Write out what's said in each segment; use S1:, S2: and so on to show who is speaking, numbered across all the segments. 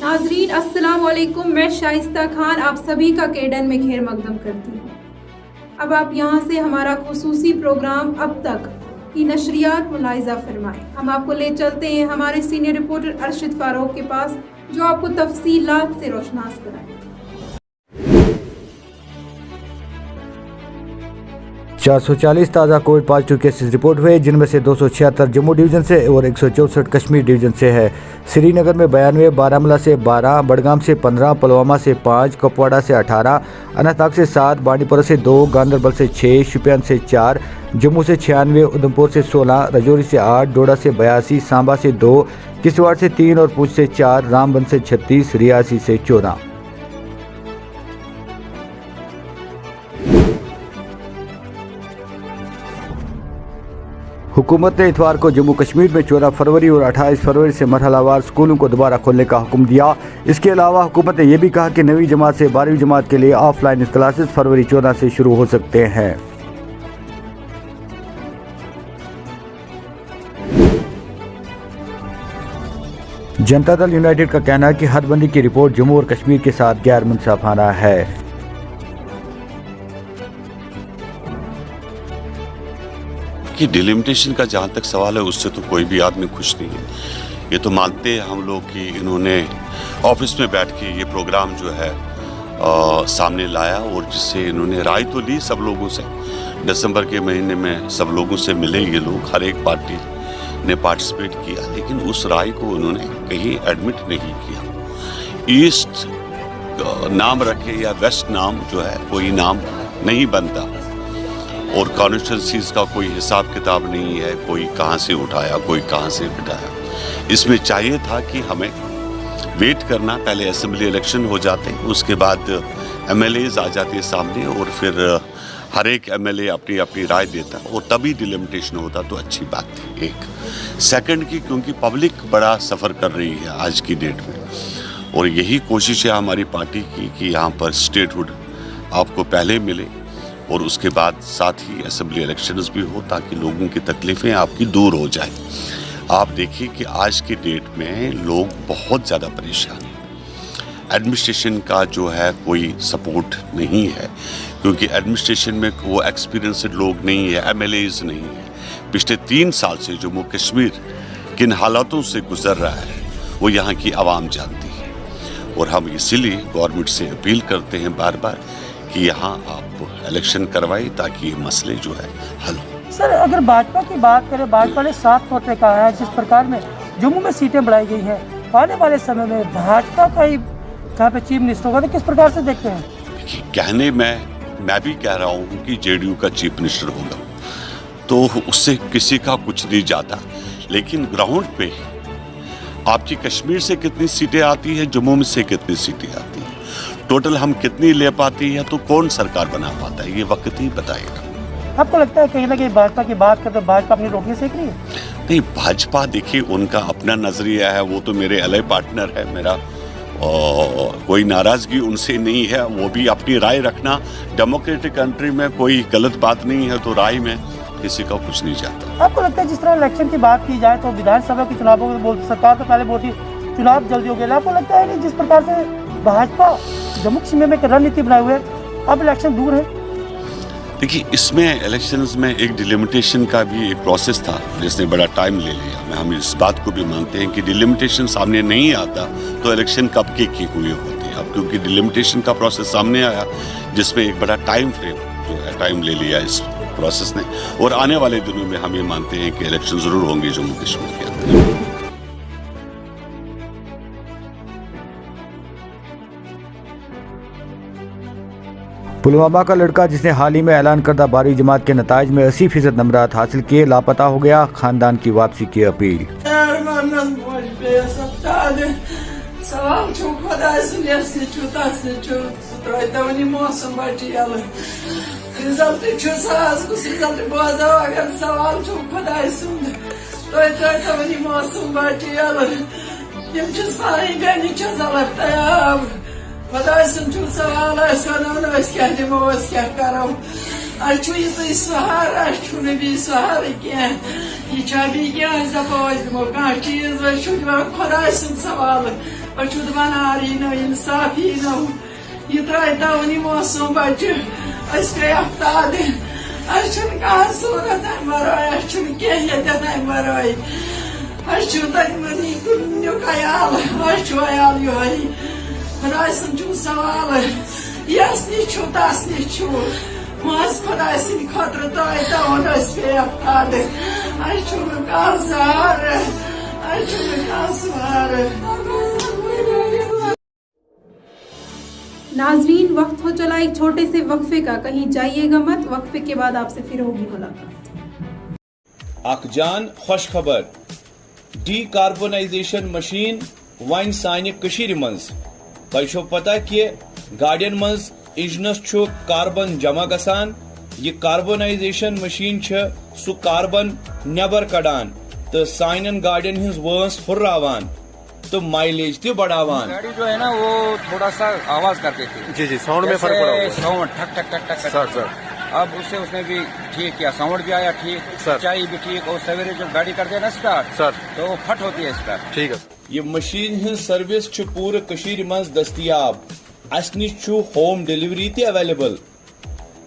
S1: नाजरीन अस्सलाम वालेकुम, मैं शाइस्ता खान आप सभी का केडन में खैर मकदम करती हूँ। अब आप यहाँ से हमारा खुसूसी प्रोग्राम अब तक की नशरियात मुलाहिजा फरमाएं। हम आपको ले चलते हैं हमारे सीनियर रिपोर्टर अरशद फारूक के पास, जो आपको तफसीलात से रोशनास कराएं।
S2: 440 ताज़ा कोविड पॉजिटिव केसेस रिपोर्ट हुए, जिनमें से 276 जम्मू डिवीज़न से और 164 कश्मीर डिवीज़न से है। श्रीनगर में 92, बारामूला से 12, बडगाम से 15, पुलवामा से 5, कुपवाड़ा से 18, अनंतनाग से 7, बांडीपुरा से 2, गांदरबल से 6, शुपियान से 4, जम्मू से 96, उधमपुर से 16, राजौरी से 8, डोडा से 82, सांबा से 2, किश्तवाड़ से 3 और पूंछ से 4, रामबन से 36, रियासी से 14। हुकूमत ने इतवार को जम्मू कश्मीर में 14 फरवरी और 28 फरवरी से मरहलावार स्कूलों को दोबारा खोलने का हुक्म दिया। इसके अलावा हुकूमत ने यह भी कहा कि 9वीं जमात से 12वीं जमात के लिए ऑफलाइन क्लासेस फरवरी 14 से शुरू हो सकते हैं। जनता दल यूनाइटेड का कहना है कि हदबंदी की रिपोर्ट जम्मू और कश्मीर के साथ गैर मुंसाफाना है।
S3: कि डिलिमिटेशन का जहाँ तक सवाल है उससे तो कोई भी आदमी खुश नहीं है। ये तो मानते हैं हम लोग कि इन्होंने ऑफिस में बैठ के ये प्रोग्राम जो है सामने लाया और जिससे इन्होंने राय तो ली सब लोगों से। दिसंबर के महीने में सब लोगों से मिले ये लोग, हर एक पार्टी ने पार्टिसिपेट किया, लेकिन उस राय को उन्होंने कहीं एडमिट नहीं किया। ईस्ट नाम रखे या वेस्ट नाम जो है कोई नाम नहीं बनता और कॉन्स्टिट्यूंसीज का कोई हिसाब किताब नहीं है, कोई कहाँ से उठाया कोई कहाँ से बिठाया। इसमें चाहिए था कि हमें वेट करना, पहले असेंबली इलेक्शन हो जाते, उसके बाद एमएलएज आ जाते सामने और फिर हर एक एमएलए अपनी अपनी राय देता और तभी डिलिमिटेशन होता तो अच्छी बात थी। एक सेकंड की, क्योंकि पब्लिक बड़ा सफ़र कर रही है आज की डेट में और यही कोशिश है हमारी पार्टी की कि यहाँ पर स्टेटहुड आपको पहले मिले और उसके बाद साथ ही असेंबली इलेक्शंस भी हो ताकि लोगों की तकलीफ़ें आपकी दूर हो जाए। आप देखिए कि आज की डेट में लोग बहुत ज़्यादा परेशान हैं। एडमिनिस्ट्रेशन का जो है कोई सपोर्ट नहीं है, क्योंकि एडमिनिस्ट्रेशन में वो एक्सपीरियंसड लोग नहीं है, एमएलएज नहीं है। पिछले 3 साल से जम्मू कश्मीर किन हालातों से गुजर रहा है वो यहाँ की आवाम जानती है और हम इसीलिए गवर्नमेंट से अपील करते हैं बार बार कि यहाँ आप इलेक्शन करवाई ताकि ये मसले जो है हल हो।
S4: सर, अगर भाजपा की बात करें, भाजपा ने 7 कोटे कहा है, जिस प्रकार में जम्मू में सीटें बढ़ाई गई हैं, आने वाले समय में भाजपा का ही यहाँ पे चीफ मिनिस्टर होगा, तो किस प्रकार से देखते हैं?
S3: देखिए, कहने में मैं भी कह रहा हूँ कि जेडीयू का चीफ मिनिस्टर होगा तो उससे किसी का कुछ नहीं जाता, लेकिन ग्राउंड पे आपकी कश्मीर से कितनी सीटें आती है, जम्मू में से कितनी सीटें आती है, टोटल हम कितनी ले पाती है, तो कौन सरकार बना पाता है, ये वक्त ही बताएगा।
S4: आपको लगता है कहीं ना कहीं भाजपा की बात करते भाजपा अपनी रोटी सेक रही है?
S3: नहीं, भाजपा देखिए उनका अपना नजरिया है, वो तो मेरे एलआई पार्टनर है, मेरा कोई नाराजगी उनसे नहीं है। वो भी अपनी राय रखना, डेमोक्रेटिक कंट्री में कोई गलत बात नहीं है, तो राय में किसी का कुछ नहीं जाता।
S4: आपको लगता है जिस तरह इलेक्शन की बात की जाए तो विधानसभा के चुनावों में सरकार तो पहले बोलती चुनाव जल्दी हो गया, आपको लगता है जिस प्रकार से भाजपा जम्मू कश्मीर में एक रणनीति बनाए हुए अब इलेक्शन दूर है?
S3: देखिए, इसमें इलेक्शंस में एक डिलिमिटेशन का भी एक प्रोसेस था जिसने बड़ा टाइम ले लिया। हम इस बात को भी मानते हैं कि डिलिमिटेशन सामने नहीं आता तो इलेक्शन कब की हुई होती है। अब क्योंकि डिलिमिटेशन का प्रोसेस सामने आया जिसमें एक बड़ा टाइम फ्रेम जो है टाइम ले लिया इस प्रोसेस ने, और आने वाले दिनों में हम ये मानते हैं कि इलेक्शन ज़रूर होंगे जम्मू कश्मीर के अंदर।
S2: पुलवामा का लड़का जिसने हाल ही में ऐलान करदा 12वीं जमात के नताइज में 80% नंबरात हासिल किए लापता हो गया, खानदान की वापसी की अपील।
S5: खुदा सुन सवाल क्या दिमो क्या करो अच्छु ये तो सहारा अच्छु भी सहारा क्या ये चाबी क्या दपो कह चीज वो खुदा सुन सवाल वो बनारी नो इंसाफी नो ये त्राय दावनी मौसम बच्चे पे अफ्ताद कह सूरत मरो कह मरो तुक अयाल अयाल ये खुदा सुन सवाल यस निश तस निश मज खुदा सद खुद त्राय दावन पे अफ्ताद सहार सहार।
S1: नाजरीन, वक्त हो चला एक छोटे से वक्फे का, कहीं जाइएगा मत। वक्फे के बाद आपसे फिर होगी मुलाकात।
S6: अखजान खुश खबर, डीकार्बोनाइजेशन मशीन वन सानि कशीर मंज। तुझो पता कि गाड़ियन मंज इंजनस छु कार्बन जमा गसान। ये कार्बोनाइजेशन मशीन छ सु कार्बन नबर कड़ान तो साइन गाड़ियन हिंज वंस हुर्रावान तो माइलेज तो बढ़ावान।
S7: गाड़ी जो है ना वो थोड़ा सा आवाज करती थी।
S8: जी साउंड में फर्क पड़ा होगा।
S7: साउंड ठक ठक ठक ठक
S8: सर
S7: अब उसने भी ठीक किया, साउंड भी आया ठीक, सच्चाई भी ठीक। और सवेरे जब गाड़ी करते हैं ना स्टार्ट सर तो वो फट होती है स्टार्ट।
S8: ठीक है।
S6: ये मशीन हिंज सर्विस छु पूरे कशीर मंज दस्तियाब। अस निश छु होम डिलीवरी ते अवेलेबल।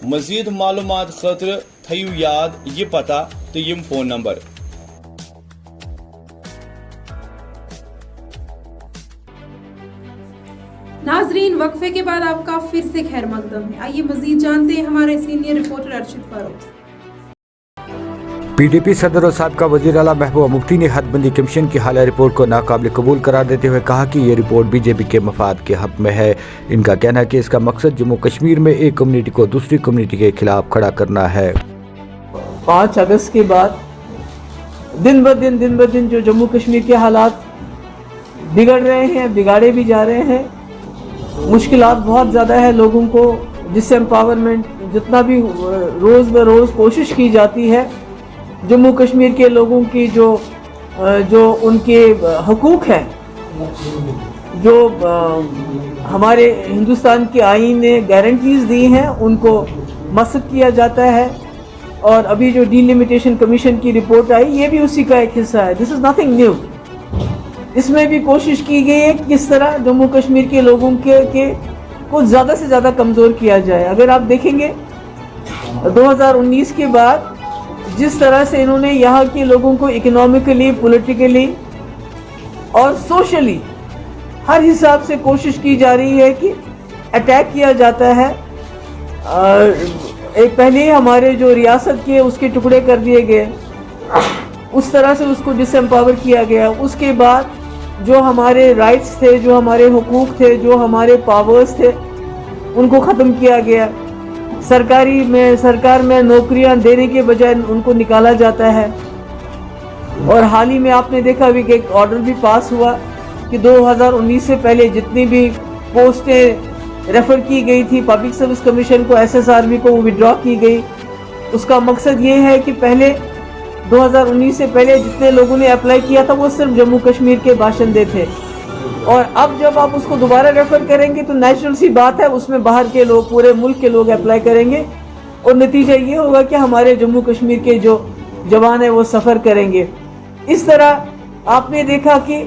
S6: मजीद मालूमात खतर थयु याद ये पता तो यम फोन नंबर।
S1: नाजरीन, वक्फे के बाद आपका फिर से खैर मकदम है। आइए मजीद जानते हैं हमारे सीनियर रिपोर्टर अरशद फारूक से।
S2: पीडीपी सदर और साबका वजीर आला महबूबा मुफ्ती ने हदबंदी कमीशन की हालिया रिपोर्ट को नाकाबिल कबूल करार देते हुए कहा कि ये रिपोर्ट बीजेपी के मफाद के हक में है। इनका कहना है कि इसका मकसद जम्मू कश्मीर में एक कम्युनिटी को दूसरी कम्युनिटी के खिलाफ खड़ा करना है।
S9: 5 अगस्त के बाद दिन ब दिन जो जम्मू कश्मीर के हालात बिगड़ रहे हैं, बिगाड़े भी जा रहे हैं। मुश्किलात बहुत ज़्यादा है लोगों को, जिससे एम्पावरमेंट जितना भी रोज़ ब रोज़ कोशिश की जाती है जम्मू कश्मीर के लोगों की जो उनके हकूक़ हैं, जो हमारे हिंदुस्तान के आईन ने गारंटीज़ दी हैं, उनको मसक किया जाता है। और अभी जो डीलिमिटेशन कमीशन की रिपोर्ट आई, ये भी उसी का एक हिस्सा है। This is nothing new. इसमें भी कोशिश की गई है किस तरह जम्मू कश्मीर के लोगों के को ज़्यादा से ज़्यादा कमज़ोर किया जाए। अगर आप देखेंगे 2019 के बाद जिस तरह से इन्होंने यहाँ के लोगों को इकोनॉमिकली, पॉलिटिकली और सोशली हर हिसाब से कोशिश की जा रही है कि अटैक किया जाता है। एक पहले ही हमारे जो रियासत के उसके टुकड़े कर दिए गए, उस तरह से उसको डिसएम्पावर किया गया। उसके बाद जो हमारे राइट्स थे, जो हमारे हुकूक थे, जो हमारे पावर्स थे, उनको ख़त्म किया गया। सरकार में नौकरियां देने के बजाय उनको निकाला जाता है। और हाल ही में आपने देखा भी कि एक ऑर्डर भी पास हुआ कि 2019 से पहले जितनी भी पोस्टें रेफ़र की गई थी पब्लिक सर्विस कमीशन को, SSRB को, वो विड्रॉ की गई। उसका मकसद ये है कि पहले 2019 से पहले जितने लोगों ने अप्लाई किया था वो सिर्फ जम्मू कश्मीर के बाशिंदे थे। और अब जब आप उसको दोबारा रेफ़र करेंगे तो नेचुरल सी बात है उसमें बाहर के लोग, पूरे मुल्क के लोग अप्लाई करेंगे और नतीजा ये होगा कि हमारे जम्मू कश्मीर के जो जवान हैं वो सफ़र करेंगे। इस तरह आपने देखा कि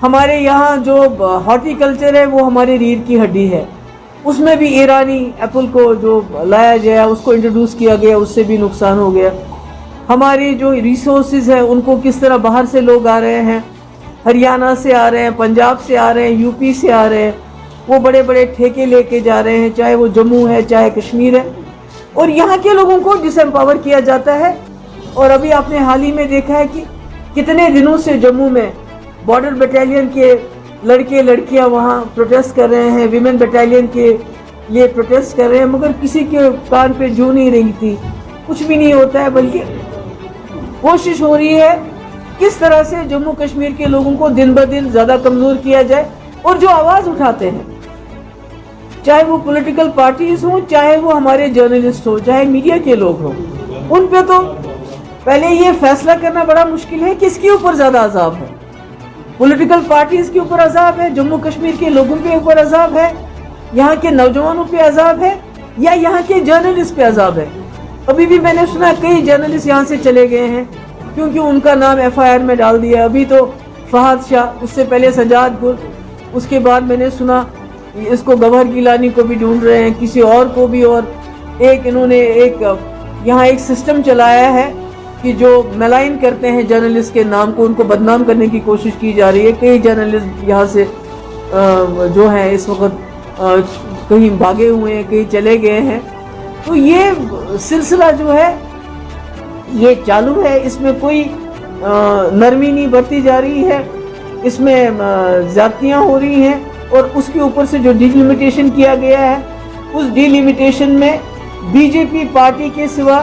S9: हमारे यहाँ जो हॉर्टिकल्चर है वो हमारी रीढ़ की हड्डी है। उसमें भी ईरानी एप्पल को जो लाया गया उसको इंट्रोड्यूस किया गया, उससे भी नुकसान हो गया। हमारी जो रिसोर्सेज हैं उनको किस तरह बाहर से लोग आ रहे हैं, हरियाणा से आ रहे हैं, पंजाब से आ रहे हैं, यूपी से आ रहे हैं, वो बड़े बड़े ठेके लेके जा रहे हैं, चाहे वो जम्मू है चाहे कश्मीर है, और यहाँ के लोगों को डिसएम्पावर किया जाता है। और अभी आपने हाल ही में देखा है कि कितने दिनों से जम्मू में बॉर्डर बटालियन के लड़के लड़कियाँ वहाँ प्रोटेस्ट कर रहे हैं, विमेन बटालियन के लिए प्रोटेस्ट कर रहे हैं, मगर किसी के कान पे जू नहीं रेंगती, कुछ भी नहीं होता है। बल्कि कोशिश हो रही है किस तरह से जम्मू कश्मीर के लोगों को दिन ब दिन ज़्यादा कमज़ोर किया जाए। और जो आवाज़ उठाते हैं, चाहे वो पॉलिटिकल पार्टीज हों, चाहे वो हमारे जर्नलिस्ट हो, चाहे मीडिया के लोग हों, उन पे तो पहले ये फैसला करना बड़ा मुश्किल है किसके ऊपर ज़्यादा अजाब है। पॉलिटिकल पार्टीज के ऊपर अजाब है, जम्मू कश्मीर के लोगों के ऊपर अजाब है, यहाँ के नौजवानों पे अजाब है, या यहाँ के जर्नलिस्ट पे अजाब है। अभी भी मैंने सुना कई जर्नलिस्ट यहाँ से चले गए हैं, क्योंकि उनका नाम FIR में डाल दिया। अभी तो फहद शाह, उससे पहले सजाद गुल, उसके बाद मैंने सुना इसको गवर गिलानी को भी ढूंढ रहे हैं, किसी और को भी। और एक इन्होंने यहाँ एक सिस्टम चलाया है कि जो मलाइन करते हैं जर्नलिस्ट के नाम को, उनको बदनाम करने की कोशिश की जा रही है। कई जर्नलिस्ट यहाँ से जो है इस वक्त कहीं भागे हुए हैं, कहीं चले गए हैं। तो ये सिलसिला जो है ये चालू है, इसमें कोई नरमी नहीं बरती जा रही है, इसमें ज़्यादतियाँ हो रही हैं। और उसके ऊपर से जो डिलिमिटेशन किया गया है, उस डिलिमिटेशन में बीजेपी पार्टी के सिवा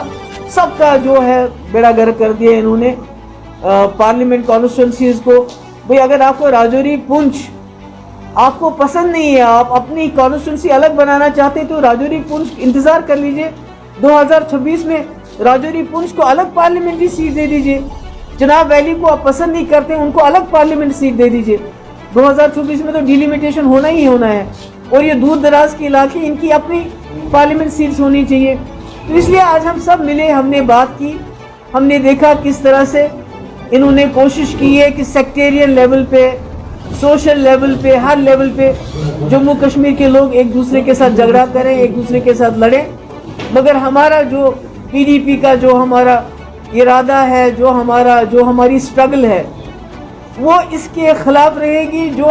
S9: सबका जो है बेड़ा गर्क कर दिया इन्होंने। पार्लियामेंट कॉन्स्टिट्यूंसीज को, भाई अगर आपको राजौरी पुंछ आपको पसंद नहीं है, आप अपनी कॉन्स्टिट्यूंसी अलग बनाना चाहते हैं, तो राजौरी पुंछ इंतज़ार कर लीजिए। 2026 में राजौरी पुंछ को अलग पार्लियामेंट्री सीट दे दीजिए। चिनाब वैली को आप पसंद नहीं करते, उनको अलग पार्लियामेंट सीट दे दीजिए। 2024 में तो डिलिमिटेशन होना ही होना है। और ये दूर दराज के इलाके, इनकी अपनी पार्लियामेंट सीट्स होनी चाहिए। तो इसलिए आज हम सब मिले, हमने बात की, हमने देखा किस तरह से इन्होंने कोशिश की है कि सेक्टेरियन लेवल पे, सोशल लेवल पे, हर लेवल पे जम्मू कश्मीर के लोग एक दूसरे के साथ झगड़ा करें, एक दूसरे के साथ लड़ें। मगर हमारा जो PDP का जो हमारा इरादा है, जो हमारी स्ट्रगल है, वो इसके खिलाफ रहेगी। जो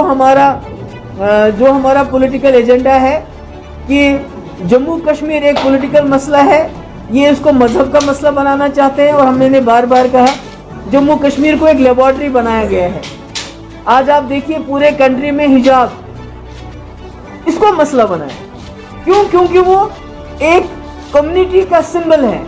S9: हमारा पॉलिटिकल एजेंडा है कि जम्मू कश्मीर एक पॉलिटिकल मसला है, ये इसको मजहब का मसला बनाना चाहते हैं। और हमने बार बार कहा, जम्मू कश्मीर को एक लेबॉर्ट्री बनाया गया है। आज आप देखिए पूरे कंट्री में हिजाब, इसको मसला बनाया। क्यों? क्योंकि वो एक कम्युनिटी का सिंबल है,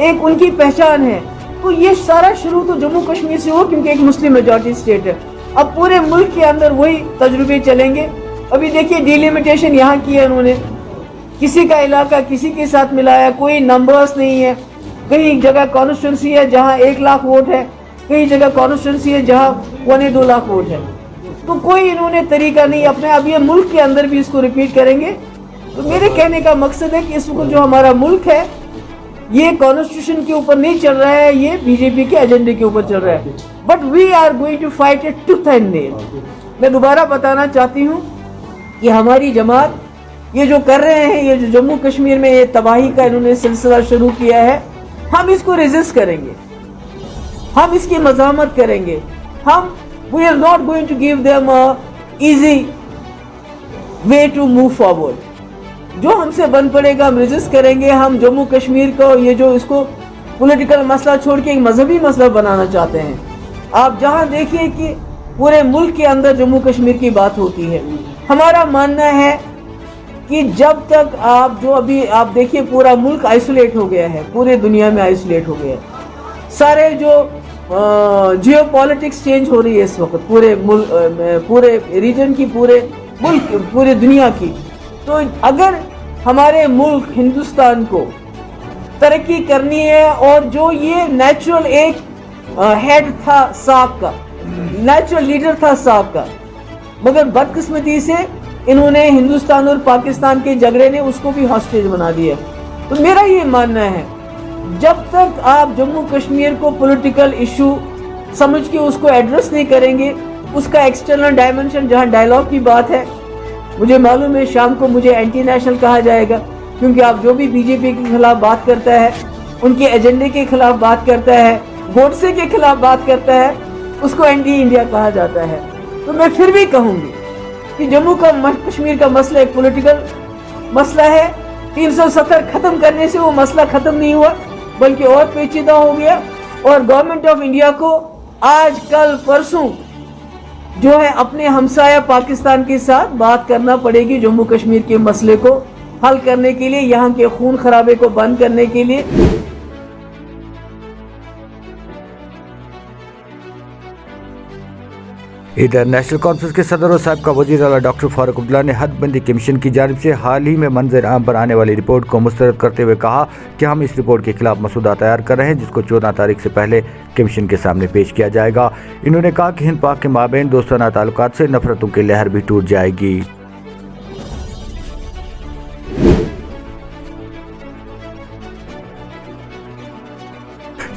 S9: एक उनकी पहचान है। तो ये सारा शुरू तो जम्मू कश्मीर से हो, क्योंकि एक मुस्लिम मेजॉरिटी स्टेट है। अब पूरे मुल्क के अंदर वही तजुर्बे चलेंगे। अभी देखिए डिलिमिटेशन यहाँ की है उन्होंने, किसी का इलाका किसी के साथ मिलाया, कोई नंबर्स नहीं है। कहीं जगह कॉन्स्टिट्यूंसी है जहाँ 1 लाख वोट है, कई जगह कॉन्स्टिट्यूंसी है जहाँ 1.25 लाख वोट है। तो कोई इन्होंने तरीका नहीं अपने। अब ये मुल्क के अंदर भी इसको रिपीट करेंगे। तो मेरे कहने का मकसद है कि इस वक्त जो हमारा मुल्क है, ये कॉन्स्टिट्यूशन के ऊपर नहीं चल रहा है, ये बीजेपी के एजेंडे के ऊपर चल रहा है। But we are going to fight it tooth and nail. मैं दोबारा बताना चाहती हूँ कि हमारी जमात ये जो कर रहे हैं, ये जो जम्मू कश्मीर में ये तबाही का इन्होंने सिलसिला शुरू किया है, हम इसको रेजिस्ट करेंगे, हम इसकी मज़ामत करेंगे। हम we are not going to give them a easy way to move forward. जो हमसे बन पड़ेगा हम रेजिस्ट करेंगे। हम जम्मू कश्मीर को ये जो इसको पॉलिटिकल मसला छोड़ के एक मजहबी मसला बनाना चाहते हैं। आप जहां देखिए कि पूरे मुल्क के अंदर जम्मू कश्मीर की बात होती है। हमारा मानना है कि जब तक आप जो अभी आप देखिए पूरा मुल्क आइसोलेट हो गया है, पूरे दुनिया में आइसोलेट हो गया है। सारे जो जियो पॉलिटिक्स चेंज हो रही है इस वक्त पूरे रीजन की, पूरे मुल्क, पूरे दुनिया की। तो अगर हमारे मुल्क हिंदुस्तान को तरक्की करनी है, और जो ये नेचुरल एक हेड था साहब का, नेचुरल लीडर था साहब का, मगर बदकिस्मती से इन्होंने हिंदुस्तान और पाकिस्तान के झगड़े ने उसको भी हॉस्टेज बना दिया। तो मेरा ये मानना है, जब तक आप जम्मू कश्मीर को पॉलिटिकल इशू समझ के उसको एड्रेस नहीं करेंगे, उसका एक्सटर्नल डायमेंशन जहाँ डायलॉग की बात है, मुझे मालूम है शाम को मुझे एंटी नेशनल कहा जाएगा, क्योंकि आप जो भी बीजेपी के खिलाफ बात करता है, उनके एजेंडे के खिलाफ बात करता है, गोडसे के खिलाफ बात करता है, उसको एंटी इंडिया कहा जाता है। तो मैं फिर भी कहूँगी कि जम्मू कश्मीर का मसला एक पॉलिटिकल मसला है। 370 खत्म करने से वो मसला खत्म नहीं हुआ, बल्कि और पेचीदा हो गया। और गवर्नमेंट ऑफ इंडिया को आज कल परसों जो है अपने हमसाया पाकिस्तान के साथ बात करना पड़ेगी जम्मू कश्मीर के मसले को हल करने के लिए, यहाँ के खून खराबे को बंद करने के लिए।
S2: इधर नेशनल कॉन्फ्रेंस के सदर और साबिका वज़ीर आला डॉक्टर फारूक अब्दुल्ला ने हदबंदी कमीशन की जानिब से हाल ही में मंजर आम पर आने वाली रिपोर्ट को मुस्तरद करते हुए कहा कि हम इस रिपोर्ट के खिलाफ मसूदा तैयार कर रहे हैं, जिसको 14 तारीख से पहले कमीशन के सामने पेश किया जाएगा। इन्होंने कहा कि हिंद पाक के माबैन दोस्ताना ताल्लुकात से नफरतों की लहर भी टूट जाएगी।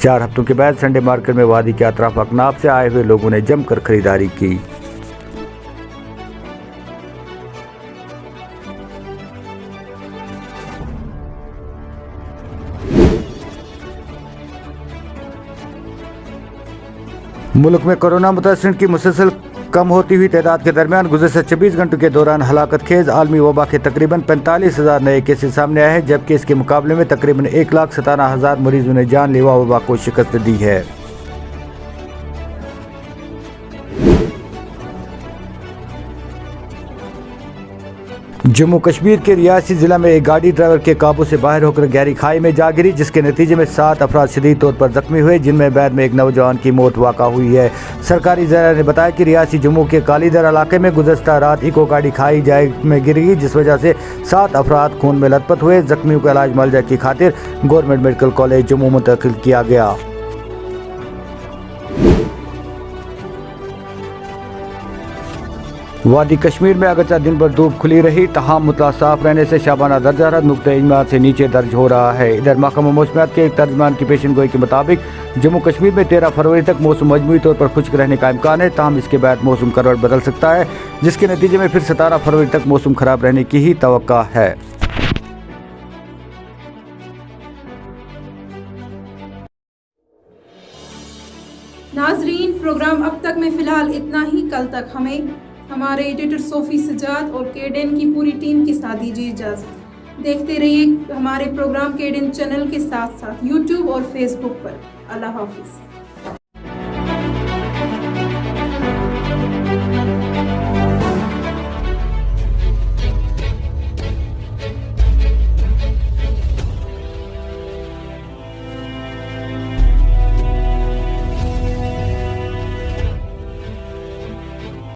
S2: 4 हफ्तों के बाद संडे मार्केट में वादी के अतराफ अकनाफ से आए हुए लोगों ने जमकर खरीदारी की। मुल्क में कोरोना मुतासिरीन की मुसलसल कम होती हुई तादाद के दरमियान गुज़श्ता 24 घंटों के दौरान हलाकत खेज आलमी वबा के तकरीबन 45,000 नए केसेस सामने आए हैं, जबकि इसके मुकाबले में तकरीबन 1,17,000 मरीजों ने जानलेवा वबा को शिकस्त दी है। जम्मू कश्मीर के रियासी जिला में एक गाड़ी ड्राइवर के काबू से बाहर होकर गहरी खाई में जा गिरी, जिसके नतीजे में 7 अफराद शदीद तौर पर जख्मी हुए, जिनमें बाद में एक नौजवान की मौत वाक़ा हुई है। सरकारी ज़राए ने बताया कि रियासी जम्मू के कालीदर इलाके में गुज़श्ता रात इको गाड़ी खाई जाए में गिर गई, जिस वजह से 7 अफराद खून में लथपथ हुए। जख्मियों का इलाज मुआवजा की खातिर गवर्नमेंट मेडिकल कॉलेज जम्मू मुंतकिल किया गया। वादी कश्मीर में अगरचे दिन भर धूप खुली रही, तहाम मुतला साफ रहने से शाबाना दर्जा हरारत नुक्ते इजमात से नीचे दर्ज हो रहा है। इधर महकमा मौसमियात के एक तर्जमान की पेशन गोई के मुताबिक जम्मू कश्मीर में 13 फरवरी तक मौसम मजमूई तौर पर खुश्क रहने का इम्कान है, ताहम इसके बाद मौसम करवट बदल सकता है, जिसके नतीजे में फिर 17 फरवरी तक मौसम खराब रहने की ही तवक्का है।
S1: नाजरीन, प्रोग्राम अब तक में फ़िलहाल इतना ही। कल तक हमें हमारे एडिटर सोफ़ी सजाद और केडन की पूरी टीम के साथ दीजिए इजाज़त। देखते रहिए हमारे प्रोग्राम केडन चैनल के साथ साथ यूट्यूब और फेसबुक पर। अल्लाह हाफिज़।